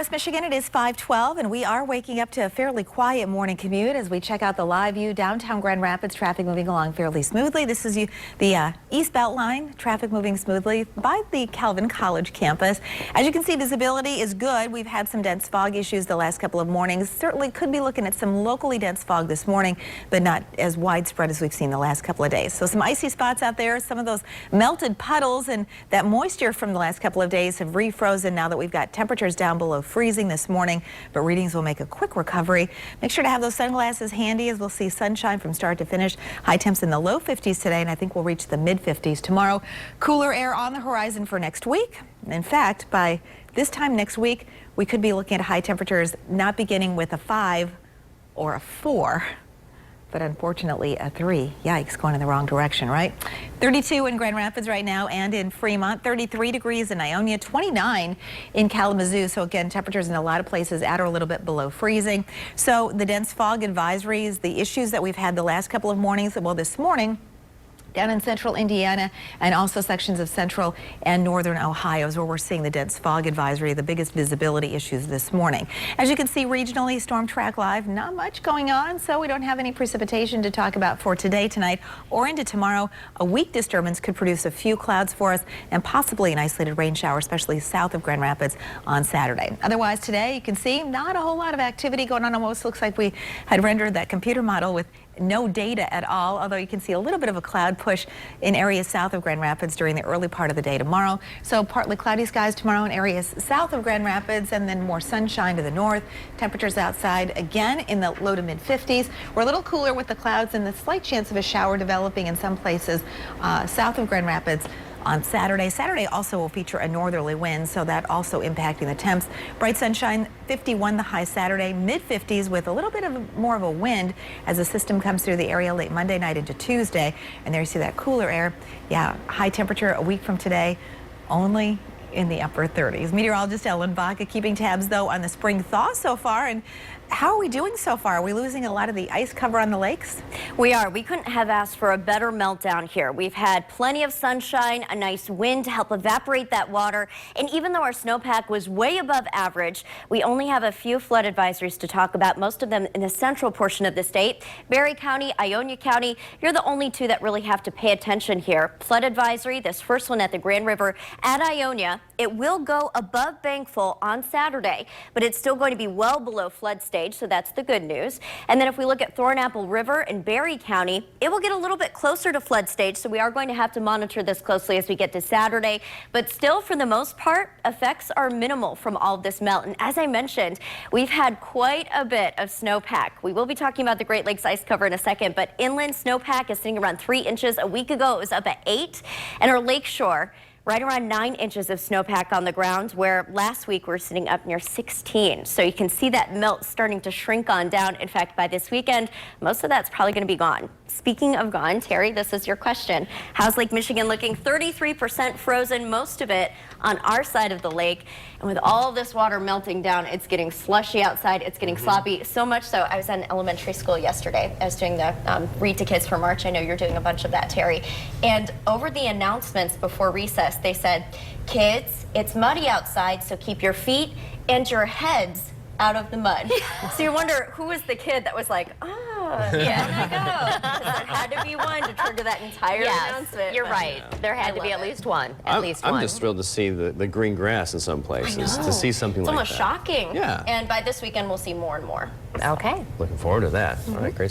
West Michigan. It is 5:12, and we are waking up to a fairly quiet morning commute as we check out the live view. Downtown Grand Rapids, traffic moving along fairly smoothly. This is the East Belt Line, traffic moving smoothly by the Calvin College campus. As you can see, visibility is good. We've had some dense fog issues the last couple of mornings. Certainly could be looking at some locally dense fog this morning, but not as widespread as we've seen the last couple of days. So some icy spots out there, some of those melted puddles, and that moisture from the last couple of days have refrozen now that we've got temperatures down below freezing this morning, but readings will make a quick recovery. Make sure to have those sunglasses handy as we'll see sunshine from start to finish. High temps in the low 50s today, and I think we'll reach the mid 50s tomorrow. Cooler air on the horizon for next week. In fact, by this time next week, we could be looking at high temperatures not beginning with a 5 or a 4. But unfortunately a 3. Yikes, going in the wrong direction, right? 32 in Grand Rapids right now and in Fremont, 33 degrees in Ionia, 29 in Kalamazoo. So again, temperatures in a lot of places at or a little bit below freezing. So the dense fog advisories, the issues that we've had the last couple of mornings, well, this morning, down in central Indiana and also sections of central and northern Ohio is where we're seeing the dense fog advisory, the biggest visibility issues this morning. As you can see regionally, Storm Track Live, not much going on, so we don't have any precipitation to talk about for today, tonight, or into tomorrow. A weak disturbance could produce a few clouds for us and possibly an isolated rain shower, especially south of Grand Rapids on Saturday. Otherwise today, you can see not a whole lot of activity going on. Almost looks like we had rendered that computer model with no data at all, although you can see a little bit of a cloud push in areas south of Grand Rapids during the early part of the day tomorrow. So partly cloudy skies tomorrow in areas south of Grand Rapids, and then more sunshine to the north. Temperatures outside again in the low to mid 50s. We're a little cooler with the clouds and the slight chance of a shower developing in some places south of Grand Rapids on Saturday. Saturday also will feature a northerly wind, so that also impacting the temps. Bright sunshine, 51 the high Saturday, mid 50s with a little bit of more of a wind as the system comes through the area late Monday night into Tuesday. And there you see that cooler air. Yeah, high temperature a week from today, only in the upper 30s. Meteorologist Ellen Baca keeping tabs though on the spring thaw so far. And how are we doing so far? Are we losing a lot of the ice cover on the lakes? We are. We couldn't have asked for a better meltdown here. We've had plenty of sunshine, a nice wind to help evaporate that water. And even though our snowpack was way above average, we only have a few flood advisories to talk about, most of them in the central portion of the state. Berry County, Ionia County, you're the only two that really have to pay attention here. Flood advisory, this first one at the Grand River at Ionia. It will go above bankful on Saturday, but it's still going to be well below flood stage, so that's the good news. And then if we look at Thornapple River in Berry County, it will get a little bit closer to flood stage, so we are going to have to monitor this closely as we get to Saturday. But still, for the most part, effects are minimal from all of this melt. And as I mentioned, we've had quite a bit of snowpack. We will be talking about the Great Lakes ice cover in a second, but inland snowpack is sitting around 3 inches. A week ago, it was up at 8, and our lakeshore right around 9 inches of snowpack on the ground, where last week we're sitting up near 16. So you can see that melt starting to shrink on down. In fact, by this weekend, most of that's probably going to be gone. Speaking of gone, Terry, this is your question. How's Lake Michigan looking? 33% frozen, most of it on our side of the lake. And with all this water melting down, it's getting slushy outside. It's getting sloppy, so much so I was at an elementary school yesterday. I was doing the Read to Kids for March. I know you're doing a bunch of that, Terry. And over the announcements before recess, they said, kids, it's muddy outside, so keep your feet and your heads out of the mud. So you wonder who was the kid that was like, yeah, there I go. There had to be one to trigger that entire announcement. You're right. There had to be at least one. I'm just thrilled to see the green grass in some places, to see something like that. It's almost shocking. Yeah. And by this weekend, we'll see more and more. Okay. Looking forward to that. All right, great stuff.